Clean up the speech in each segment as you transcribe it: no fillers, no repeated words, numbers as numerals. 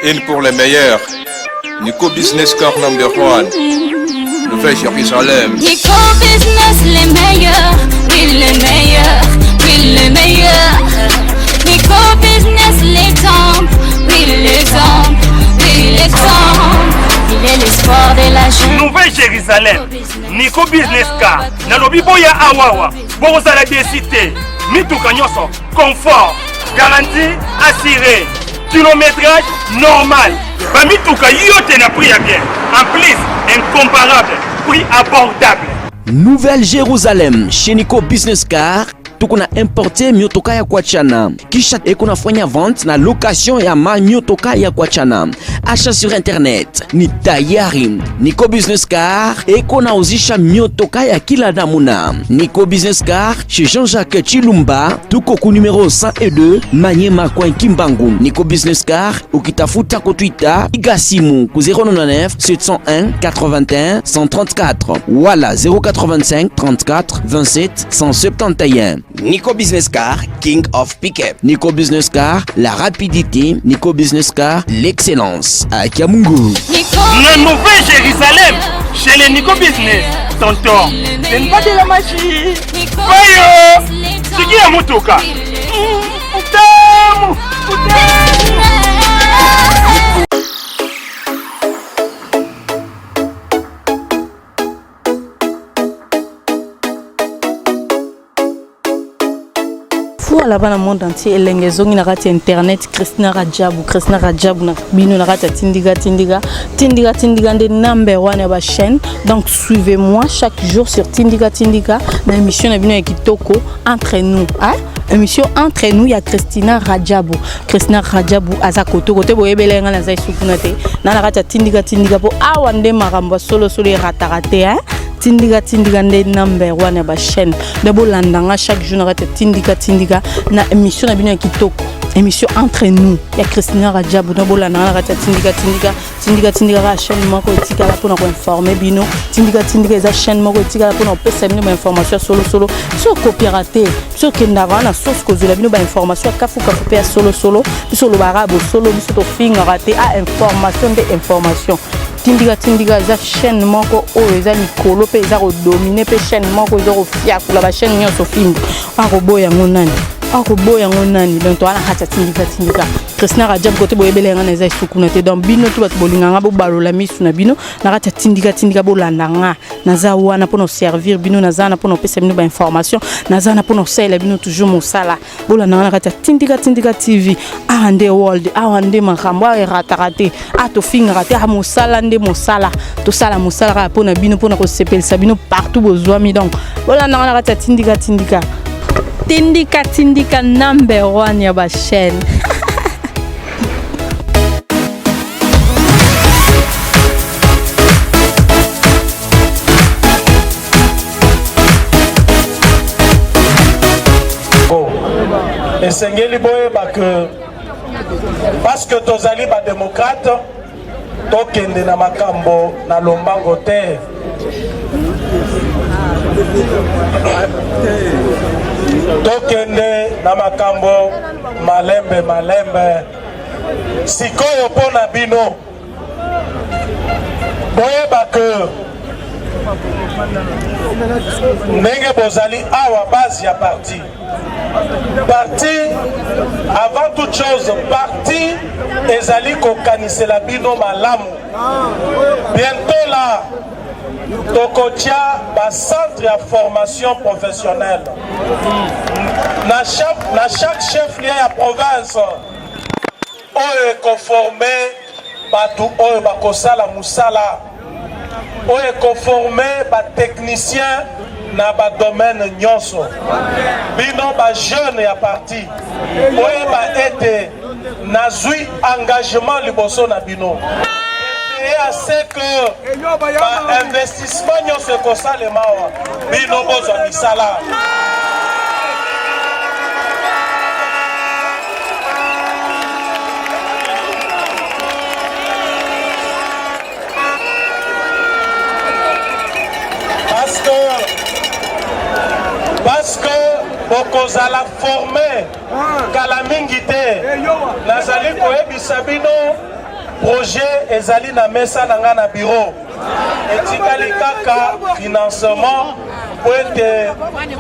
Une pour les meilleurs. Nico Business Car number 1. Nouvelle Jérusalem. Nico Business les meilleurs. Oui les meilleurs. Oui les meilleurs. Nico Business l'exemple. Oui l'exemple. Oui l'exemple. Il est l'espoir de la jeune. Nouvelle Jérusalem. Nico Business Car. Nalobi boya awawa. Bozala décité. Mituka nyoso. Confort. Garantie assurée. Kilométrage normal. Bamituka yote na prix à bien. En plus, incomparable. Prix abordable. Nouvelle Jérusalem chez Nico Business Car. Tukuna importe miotoka ya kuachana. Kisha ekunafanya vente na location ya miotoka ya kuachana. Achat sur internet ni tayari. Nico Business Car ekunauzisha miotoka ya kila namuna. Nico Business Car chez Jean-Jacques Chilumba. Tuko ku numéro 102 Manyema kwa Kimbangu. Nico Business Car ukitafuta ku Twitter igasimu ku 099 701 81 134 wala 085 34 27 171. Nico Business Car, King of Pickup. Nico Business Car, la rapidité. Nico Business Car, l'excellence. À Kiamungu. La Nouvelle Jérusalem, chez les Nico Business. Tonton, ce n'est pas de la magie. Voyons, c'est qui a motoka? Putain, là-bas dans le monde entier elenge zongi na kati internet Christina Radjabou na bino na kati tindiga nde number 1 ya ba chaîne. Donc suivez-moi chaque jour sur tindiga na émission na bino ya kitoko entre nous émission entre nous ya Christina Radjabou aza koto boyebelenga na zai sukunate na kati tindiga po awande makambo solo ratarate tindiga nde number 1 ya ba chaîne de bolandanga chaque jour na kati tindiga na émission na bino ya kitoko émission entre nous ya Christina Radjabou na bolandanga na kati tindiga ka chaîne moko etikala pour na ko informer bino tindiga eza chaîne moko etikala pour na pesa bino information solo so coopérateur so kendava na source kozela bino ba information kafu pe solo biso lo barabo solo biso to finga raté a information tindiga eza chaîne moko oyo eza likolo pe eza ko dominer pe chaîne moko eza ko fiakula ba chaîne nyonso fingo akoboya ngonani donc to ala hata tindiga Christina Radjabou côté boyebelenga na eza sukuna te donc bino to bato bolinganga bo balola misu na bino na kata tindiga bolandanga naza wana pour nous servir bino naza na pour nous pesa bino ba information naza na pour nous sala bino toujours mosala bolandanga na kata tindiga TV ande world ande makambo ratarate to finga te mosala nde mosala to sala mosala pour na bino pour na ko sepelisa bino partout bozwami donc bolandanga na kata tindiga number 1 ya ba chaîne. esengeli boyeba que parce que tozali badémocrate tokende na makambo na lombango te tokende na makambo malembe sikoyo mpo na bino boyeba que ndenge bozali awa base ya parti avant toute chose parti ezali kokanisela bino malamu bientôt là tokotia ba centre ya formation professionnelle na chaque chef-lieu ya province oyo ekoforme bato oyo bakosala musala oyo ekoforme batechnicien na ba domaine nyonso bino ba jeune ya parti oyo ba ete nazwi engagement liboso na bino et à ce que ba investissement nyonso ekosalema awa bino bozwa misala parce que bokozala formé kala mingi te nazali koyebisa bino projet ezali na mesa na nga na bureau etikali kaka financement po ete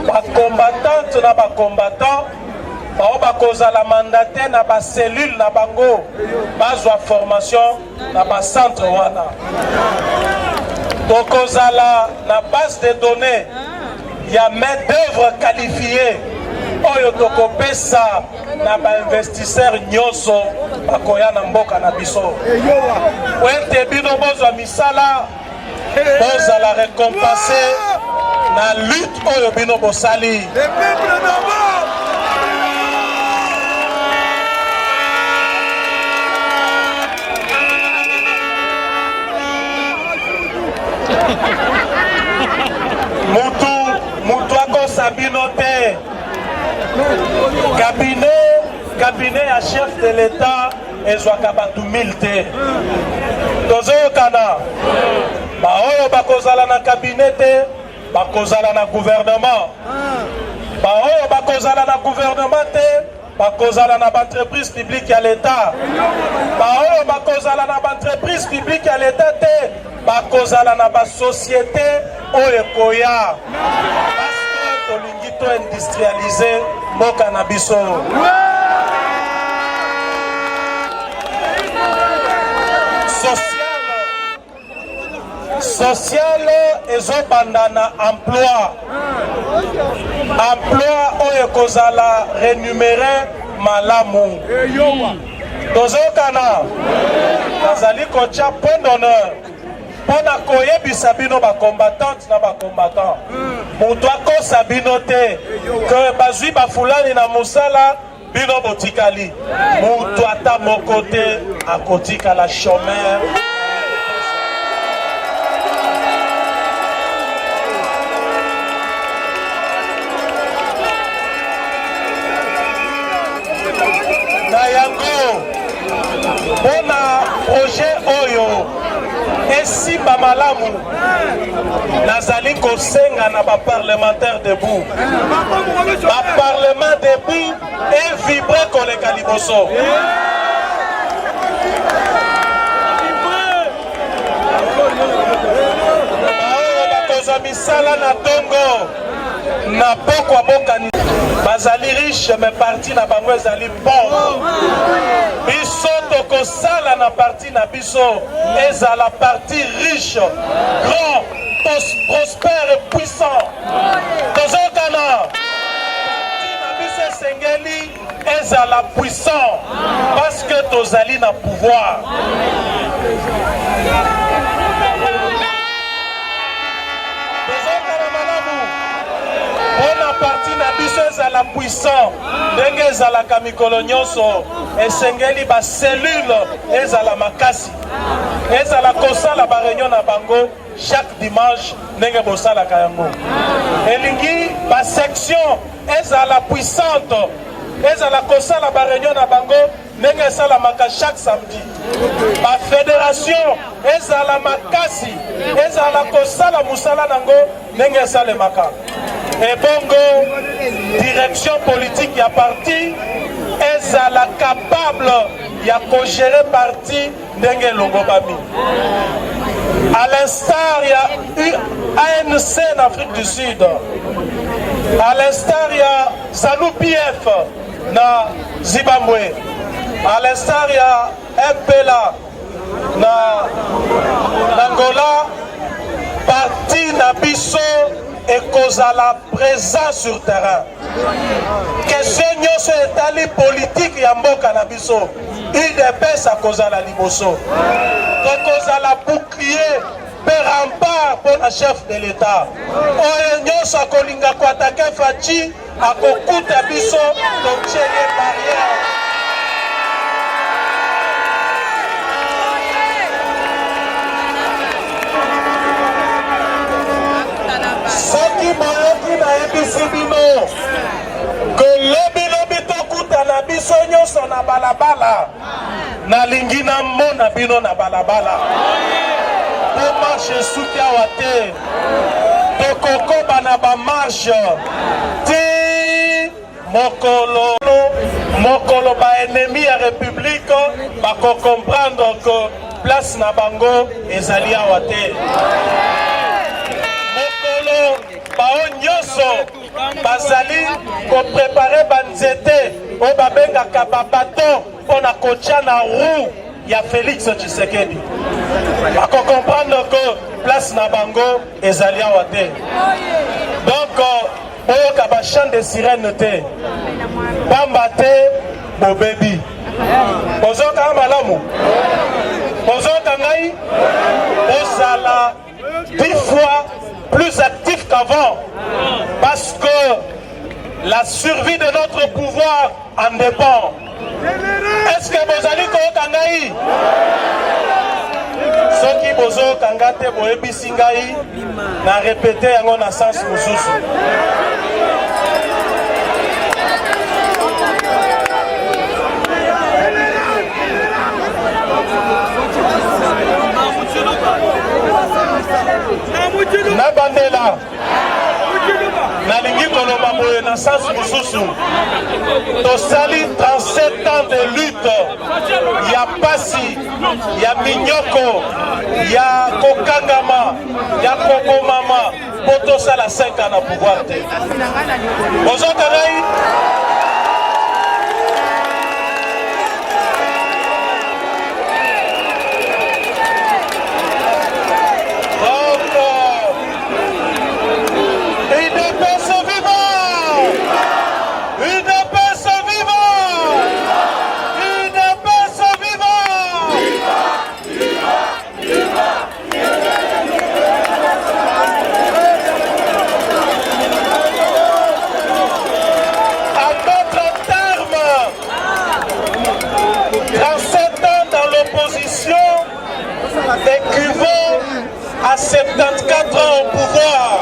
bacombattante na bacombattant bao bakozala mandate na bacellule na bango bazwa formation na bacentre wana tokozala na base de données ya main d'œuvre qualifiée oyo tokopesa na bainvestisseur nyonso bakoya na mboka na biso po ete bino bozwa misala bozala récompensé na lutte oyo bino bosali mutu akosa bino te cabinet ya chef de l'état ezwaka bato 1000 te tozoyokana baoyo bakozala na cabinet te bakozala na gouvernement baoyo bakozala na gouvernement te bakozala na baentreprise publique ya l'état baoyo bakozala na baentreprise publique ya l'état te bakozala na basociété oyo ekoya paske tolingi to industrialize mboka na biso sociale ezobanda na emploi oyo ekozala renumere malamu tozokana nazali kotia point d'honneur mpo na koyebisa bino bacombattante na bacombattant moto akosa bino te ke bazwi bafulani na mosala bino botikali moto ata moko te akotikala chômeur na yango mpona projet oyo esimba malamu nazali kosenga na baparlementaire debout baparlement debout evibre koleka liboso baoyo bakozwa misala na ntongo na pokwa bokani bazali riche me parti na bango ezali pauvre biso tokosala na parti na biso ezala parti riche grand prospère et puissant tozokana parti na biso esengeli ezala puissant parce que tozali na pouvoir mpona parti na biso ezala puissant ndenge ezalaka mikolo nyonso esengeli bacellule ezala makasi ezala kosala bareunion na bango chaque dimanche ndenge bosalaka yango elingi basection ezala puissante ezala kosala bareunion na bango ndenge esalamaka chaque samedi bafédération ezala makasi ezala kosala mosala nango ndenge esalemaka ebongo direction politique ya parti ezala capable ya kogere parti ndenge elongobami à l'instar ya ANC en Afrique du Sud à l'instar ya ZANU-PF na Zimbabwe à l'instar ya MPLA na Angola parti na biso ekozala présent sur terrain question nyonso etali politique ya mboka na biso UDPS akozala liboso tokozala bouclier mpe rempart mpo na chef de l'état oyo nyonso akolinga koatake faci akokuta biso totie ye barrière soki boyoki nayebisi bino lobi tokutana biso nyonso na balabala nalingi namona bino na balabala po marshe esuki awa te tokokoba na bamarshe ti mokolo ba ennemi ya république bako comprendre que place na bango ezali awa te. Mokolo bao nyonso bazali ko préparer banzete o babengaka babato mpona kotia na roue ya Félix Tshisekedi. Bako comprendre que place na bango ezali awa te. Donc boyoka ba chant de sirène te. Bamba te bobebi. Bozoka malamu. Bozoka ngai ozala 10 fois plus actif qu'avant parce que la survie de notre pouvoir en dépend. Est-ce que bozali koyoka ngai? Soki bozoka ngate boyebisi ngai na répéter yango na sens mosusu. Na bandela nalingi koloba boye na sens mosusu tosali 37 ans de lutte ya pasi ya minyoko ya kokangama ya kokomama po tosala 5 ans na pouvoir te bozoka ngai. Équivaut à 74 ans au pouvoir.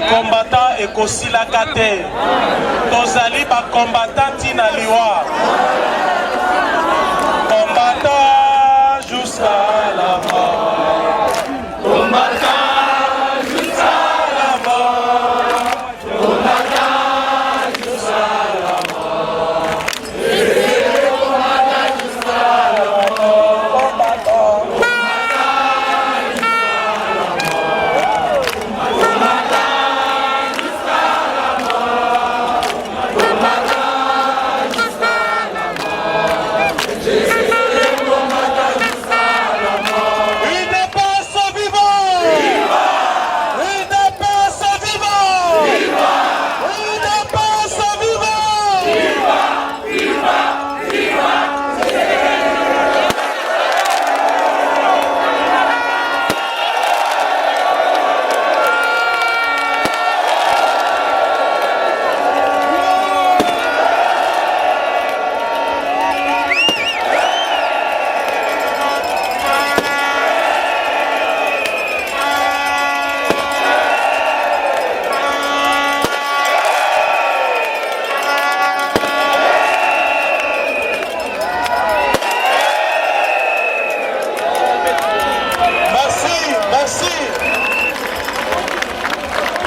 Combattant et kosilaka te tozali ba combattant tina liwa combattant jusqu'à la mort combattant jusqu'à la mort combattant jusqu'à la mort combattant jusqu'à la mort combattant Une défense vivante.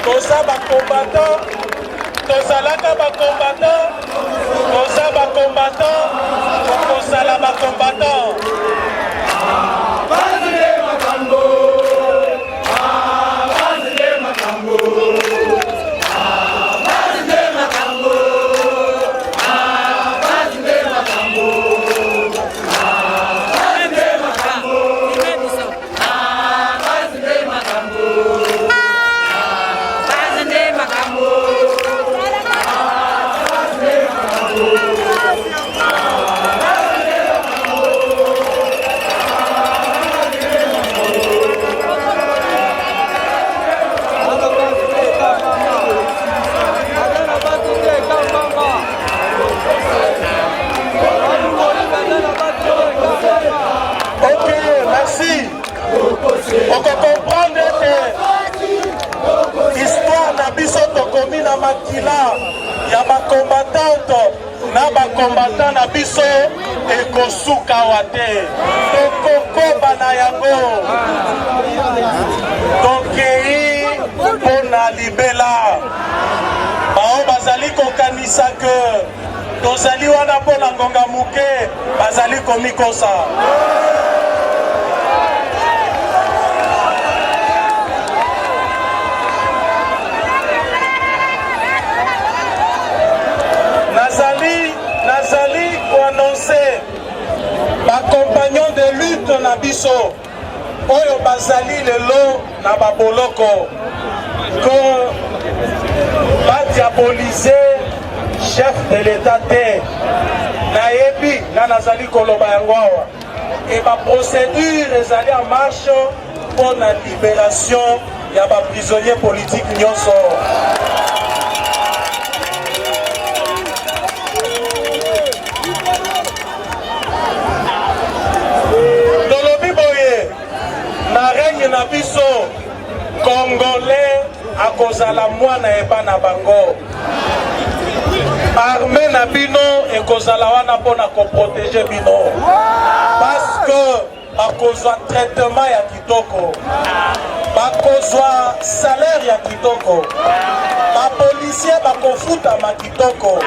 toza bacombattant tozalaka bacombattant toza bacombattant tokozala bacombattant. Combattant na biso ekosuka wate tokokoba na yango tokei mpona libela bao bazali kokanisa ke tozali wana mpona ngonga muke bazali komikosa. Nazali koannoncer bacompagnon de lutte na biso oyo bazali lelo na baboloko que badiabolize chef de l'état te nayebi nga nazali koloba yango awa e baprocédure ezali en marche mpona libération ya baprisonnier politique nyonso. Na règne na biso congolais akozala mwana eba na bango armée na bino ekozala wana mpona koprotege bino parce que bakozwa traitement ya kitoko bakozwa salaire ya kitoko bapolisier bakofutama kitoko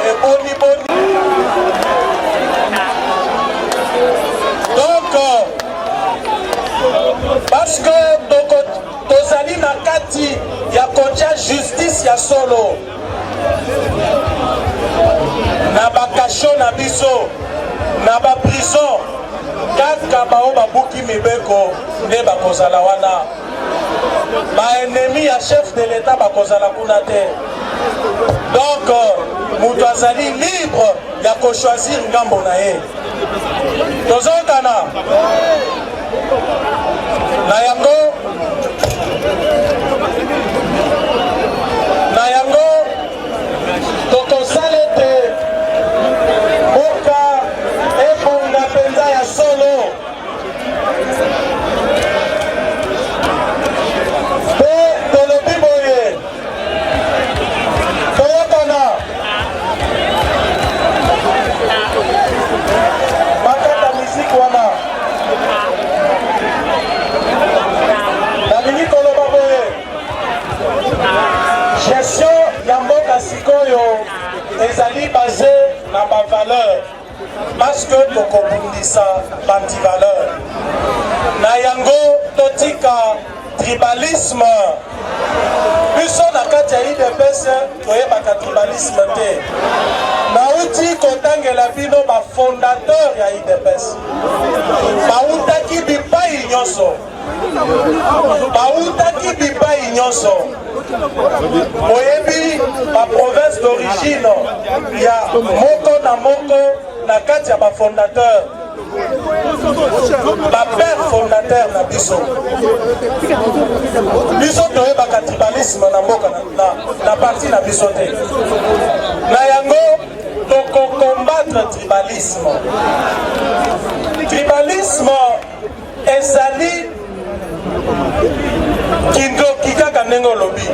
eboniboni donc parce que tozali na kati ya kotia justice ya solo na bakasho na biso na baprison kaka bao babuki mibeko nde bakozala wana baennemi ya chef de l'état bakozala kuna te. Donc moto azali libre ya kochoisir ngambo na ye tozokana na yango tokosala ete mboka ebonga mpenza ya solo mpe tolobi boye toyokana bakata misiki wana nalingi koloba boye gestion ya mboka sikoyo ezali base na bavaleur parce que tokobundisa bantivaleur na yango totika tribalisme biso na kati ya IDPS toyebaka tribalisme te nauti kotangela bino bafondateur ya IDPS bautaki bipai nyonso bautaki bipai nyonso oyebi baprovince d'origine ya moko na moko na kati ya bafondateur bapère fondateur na biso toyebaka tribalisme na mboka na parti na biso te na yango tokokombattre tribalisme ezali kindoki kaka ndenge olobi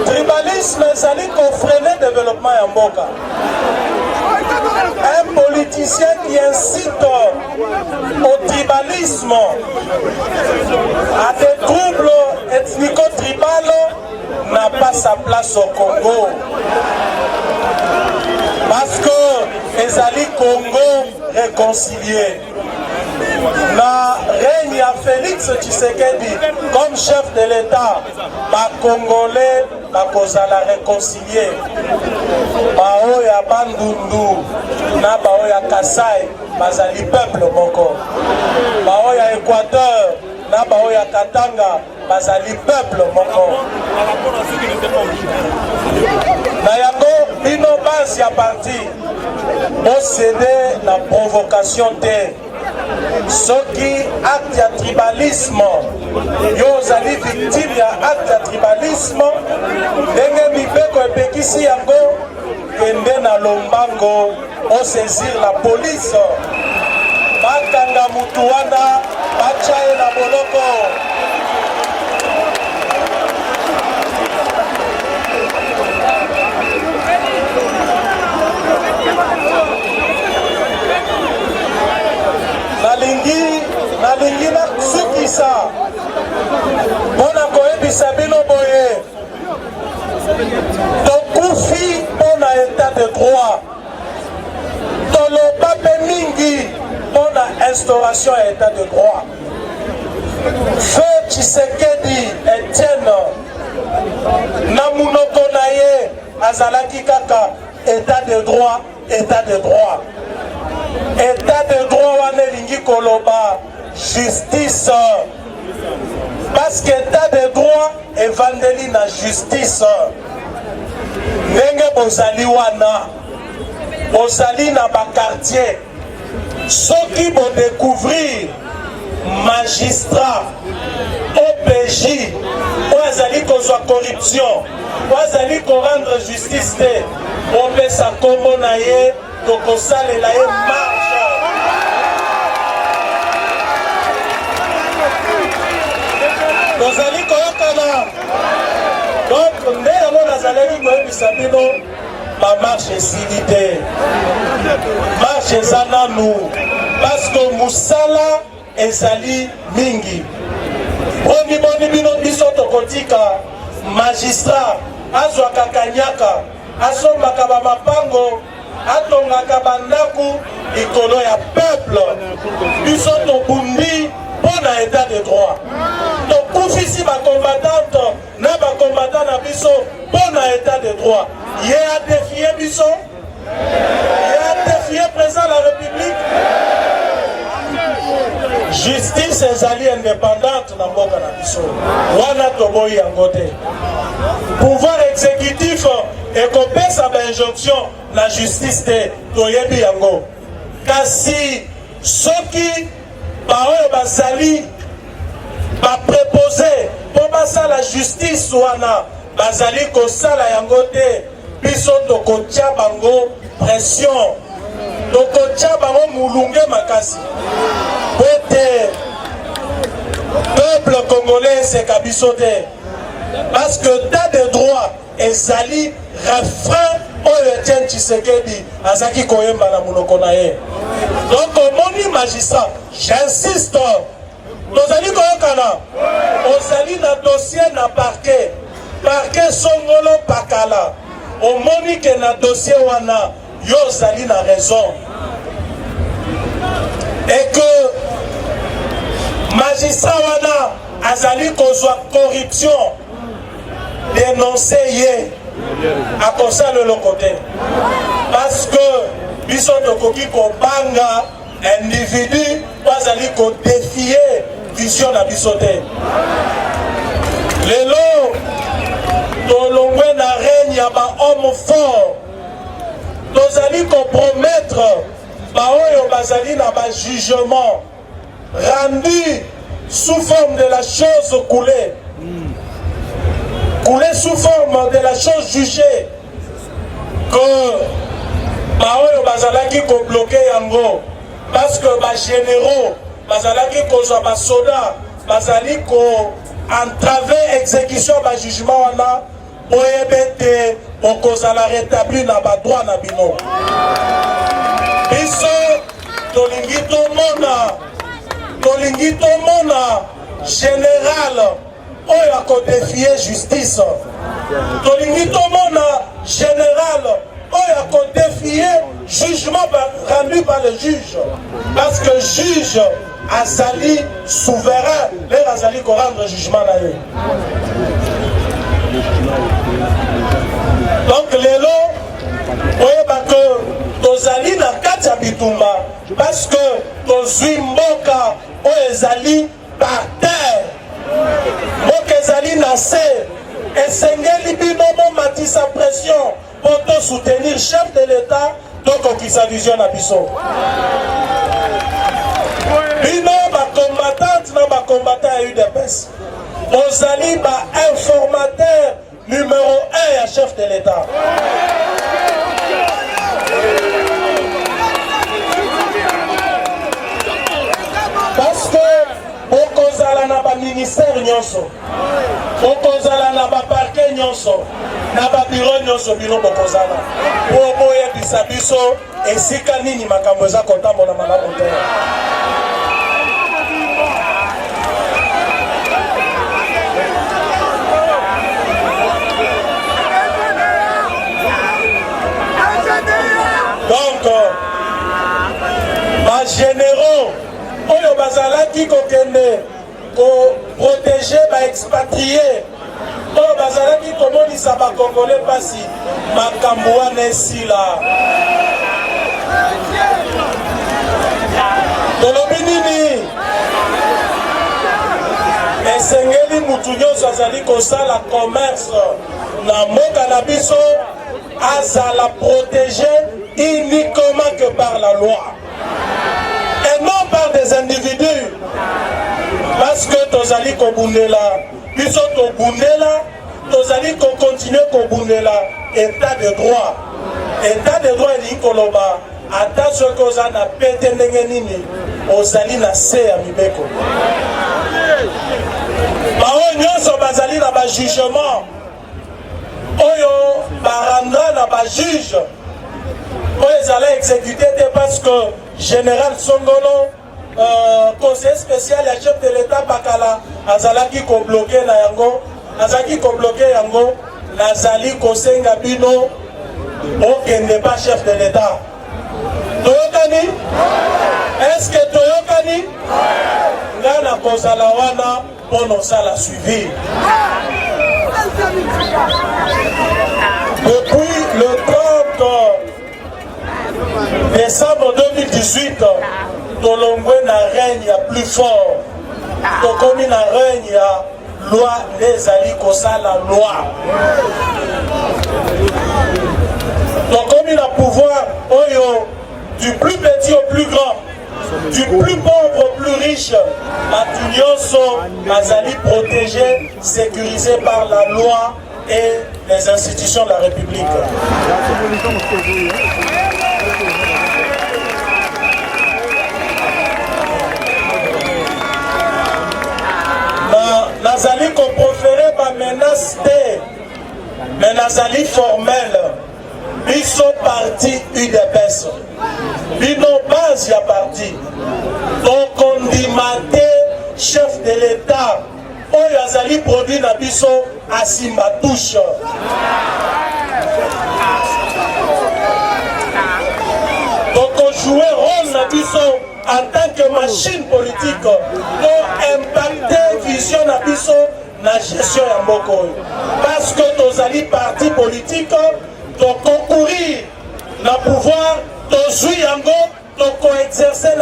tribalisme ezali kofrene développement ya mboka un politicien qui incite au tribalisme, à des troubles tribal n'a pas sa place au Congo. Parce que ezali Congo réconcilié. Na règne à Félix Tshisekedi comme chef de l'État, ba Congolais bakozala réconcilié. Bao ya Bandundu na bao ya Kasai bazali peuple moko. Bao ya Équateur na bao ya Katanga bazali peuple moko. Na yango bino base ya parti posséder la provocation te. Soki acte ya tribalisme yo ozali victime ya acte ya tribalisme ndenge mibeko epekisi yango kende na lombango osaisir la police bakanga mutu wana batya ye na boloko. nalingi nasukisa mpona koyebisa bino boye tokufi mpona état de droit toloba mpe mingi mpona instauration ya état de droit. Feu Tshisekedi Etienne na munoko na ye azalaki kaka état de droit, état de droit. État de droit wana elingi koloba justice, parce que état de droit evandeli na justice. Ndenge bozali wana bozali na bakartier, soki bodécouvrir magistrat OPJ oyo azali kozwa corruption oyo azali korendre justice te, opesa kombo na ye tokosalela ye marche. Tozali koyokana donc nde yango nazalaki koyebisa bino bamarche esili te, marche eza nanu parce que mosala ezali mingi. Boni bino biso tokotika magistrat azwaka kanyaka asombaka bamapango atongaka bandaku likolo ya peuple. Biso tobundi mpona état de droit, tokufisi bacombattante na bacombattant na biso mpona état de droit. Ye adefie biso, ye adefie président de la République. Justice ezali indépendante na mboka na biso wana toboyi yango te. Pouvoir exécutif ekopesa bainjonction na justice te, toyebi yango. Kasi soki baoyo bazali bapréposé mpo basala justice wana bazali kosala yango te, biso tokotia bango pression, tokotia bango mulunge makasi. Pete peuple congolais seka biso te, parce que état de droit ezali refrain oyo Etienne Tshisekedi azaki koyemba na munoko na ye. Donc omoni magistrat, j'insiste, tozali koyokana ozali na dossier na parquet, parquet songolo pakala, omoni ke na dossier wana yo ozali na raison et que magistrat wana azali kozwa corruption, dénoncer ye akosala eloko te, parce que biso tokoki kobanga individu po azali kodefie vision na biso te. Lelo tolongwe na règne ya bahomme fort, tozali kopromettre baoyo bazali na bajugement rendu sous forme de la chose coulée, coulée sous forme de la chose jugée, que baoyo bazalaki ko bloquer yango, parce que ba généraux bazalaki kozwa ba soda bazali ko entraver exécution ba jugement wana oyebete okozala rétabli na ba droit na bino. Biso tolingi tomona général oyo akodéfier justice tolingi tomona général oyo akodéfier jugement rendu par le juge parce que juge azali souverain lere azali korendre jugement na ye. Donc lelo oyeba que tozali na kati ya bitumba parce que tozwi mboka oyo ezali par terre, mboka ezali na se, esengeli bino bomatisa pression pour to soutenir chef de l'État tokokisa vision na biso. Bino bacombattante na bacombattant ya UDPS ozali ba-informateur numéro 1 ya chef de l'État. Parce que bokozala na baministère nyonso, bokozala na baparke nyonso, na babiro nyonso bino bokozala po boyebisa biso esika nini makambo eza kotambola malamu te. Donc, ba généraux oyo bazalaki kokende protéger ba expatriés oyo bazalaki komonisa bakongolais pasi makambo wana esila. Tolobi nini? Esengeli mutu nyonso azali kosala commerce na mboka na biso azala protégé uniquement que par la loi et non par des individus. Parce que tozali kobundela biso tobundela tozali continuer kobundela état de droit. État de droit elingi koloba ata soki oza na pete ndenge nini ozali na se ya mibeko. Baoyo nyonso bazali na bajugement oyo barandra na bajuge oyo ezala exécuté te parce que général Songolo conseiller spécial ya chef de l'État bakala azalaki kobloke na yango, azalaki kobloke yango, nazali kosenga bino okende pas chef de l'État. Toyokani? Est-ce que toyokani? Nga na kozala wana pono sala suivi. Depuis le 30 décembre 2018, Tolongwe na règne ya plus fort. Tokomi na règne ya loi nezali kosala loi. Tokomi na pouvoir oyo du plus petit au plus grand, du plus pauvre au plus riche. Matunyoso azali protégé, sécurisé par la loi et les institutions de la République. Nazali ko proférer ba menace te, mais nazali formel. Biso parti UDPS, bino base ya parti. Donc on dimate chef de l'État. Oyo azali produit na biso asimba touche. Donc on joue rôle na biso en tant que machine politique pour impacter vision na biso na gestion ya mboko. Parce que tozali parti politique to concourir na pouvoir tozui yango toko exercer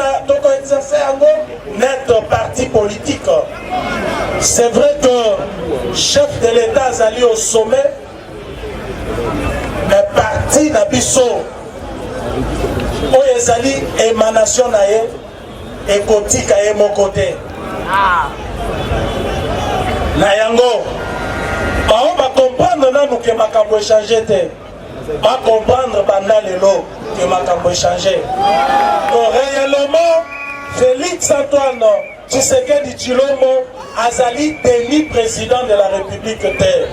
yango net parti politique. C'est vrai que chef de l'État azali au sommet, mais parti na biso oyo ezali émanation na ye ekotika ye moko te. Na yango bao bacomprendre nanu ke makambo échange te, bacomprendre banda lelo ke makambo échange. Donc réellement Félix Antoine Tshisekedi Tshilombo azali déni président de la République te,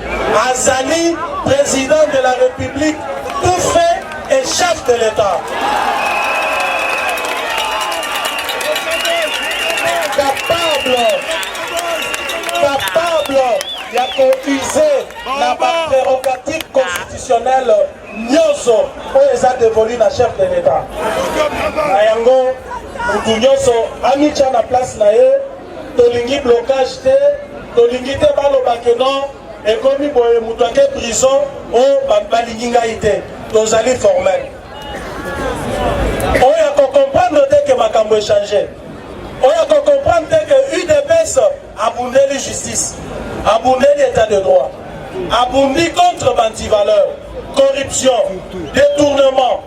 azali président de la République tout fait et chef de l'État. Capable ya koutiliser na prérogative constitutionnelle nyonso oyo eza dévolu na chef de l'État. Na yango mutu nyonso amitya na place na ye, tolingi blocage te, tolingi te balobake non ekomi boye mutu ake prison oyo balingi ngai te, tozali formel. Oyo akocomprendre te ke makambo échange, oyo akocomprendre te ke UDPS abundeli justice, abundeli état de droit, abundi contre bantivaleur, corruption, détournement,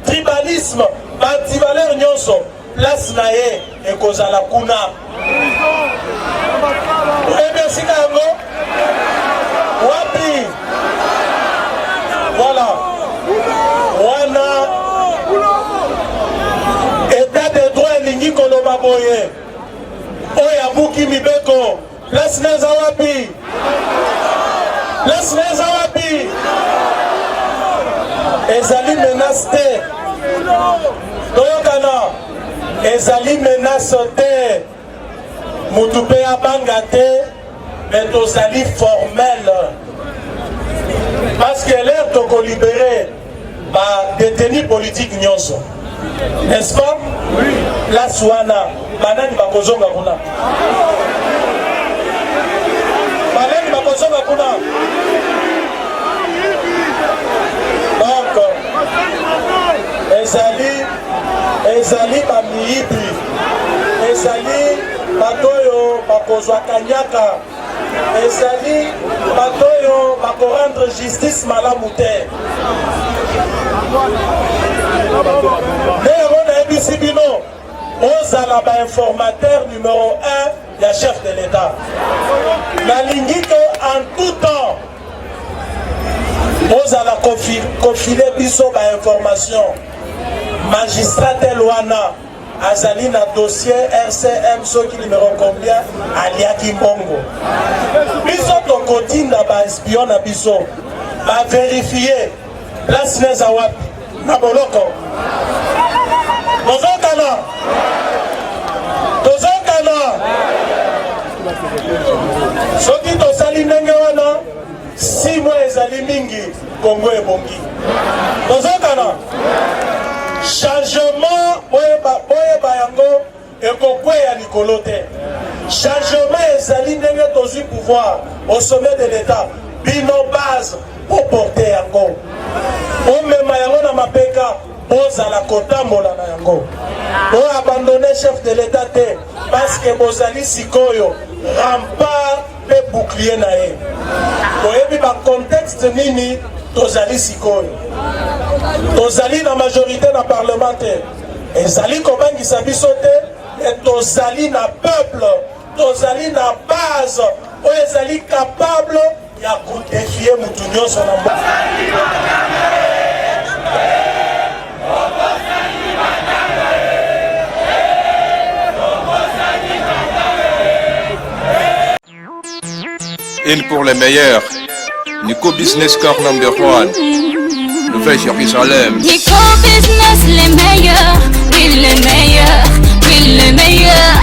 tribalisme, bantivaleur nyonso, place na ye ekozala kuna. Merci Kango. Wapi? Voilà. Wana état de droit elingi koloba boye. Oya buki mibeko. Place neza wapi? Place neza wapi? Ezali menace te. Toyokana. Ezali menace te. Mutu pe abanga te. Mais tozali formel. Parce que l'air toko libéré ba détenu politique nyonso. N'est-ce pas? Oui. La Swana, banani bakozonga kuna. Banani bakozonga kuna. Donc, ezali bamiyibi, ezali batoyo bakozwa kanyaka, ezali batoyo bakorendre justice malamu te. Ndeyango nayebisi bino ozala bainformateur numéro 1 ya chef de l'État. Nalingi ke en tout temps ozala kofile biso bainformation. Magistrat tel wana azali na dossier RCM soki numéro combien aliaki mbongo. Biso tokotinda ba espion na biso ba vérifier place neza wapi na boloko. Tozokana soki tosali ndenge wana 6 mois ezali mingi Kongo ebongi. Tozokana changement boyeba yango ekokweya likolo te. Changement ezali ndenge tozwi pouvoir au sommet de l'État. Bino base pour porter yango. Omema yango na mapeka ozala kotambola na yango. Bo abandonner chef de l'État te parce que bozali sikoyo rempart pe bouclier na ye. Boyebi ba contexte nini tozali sikoyo. Tozali na majorité na parlementaire. Ezali kobangisa biso te et tozali na peuple, tozali na base oyo ezali capable ya kodéfier mutu nyonso na mboka. Une pour les meilleurs. Nico Business Car number 1. Le fait Jérusalem. Nico Business les meilleurs, oui les meilleurs, oui les meilleurs.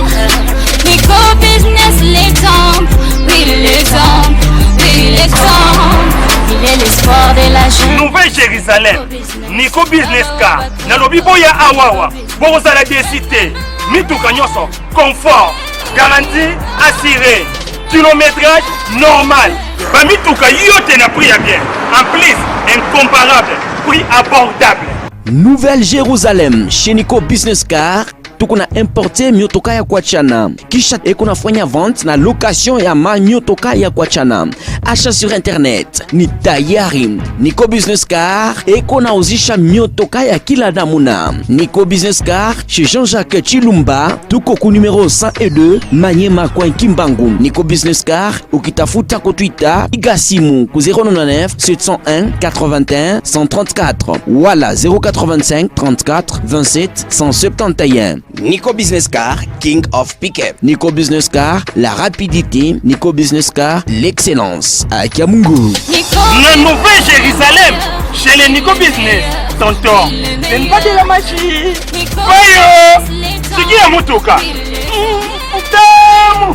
Nico Business les temples, oui les temples, oui les temples. Il est l'espoir de la jeune. Nouvelle Jérusalem. Nico Business Car. Nalobi boya awawa. Bozala décité. Mituka nyonso. Confort. Garantie assurée. Kilométrage normal. Bamituka yote na prix à bien. En plus, incomparable. Prix abordable. Nouvelle Jérusalem chez Nico Business Car. Tukuna importe miotoka ya kuachana. Kisha ekunafanya vente na location ya miotoka ya kuachana. Achat sur internet ni tayari. Nico Business Car ekona uzisha miotoka ya kila namuna. Nico Business Car chez Jean-Jacques Chilumba. Tuko ku numéro 102 Manyema Coin Kimbangu. Nico Business Car ukitafuta ko Twitter igasimu ku 099 701 81 134 wala 085 34 27 171. Nico Business Car, King of Pickup. Nico Business Car, la rapidité. Nico Business Car, l'excellence. À Kiamungu. La Nouvelle Jérusalem, chez les Nico Business. Tonton, c'est pas de la magie. Voyons, c'est qui a motoka? Putain.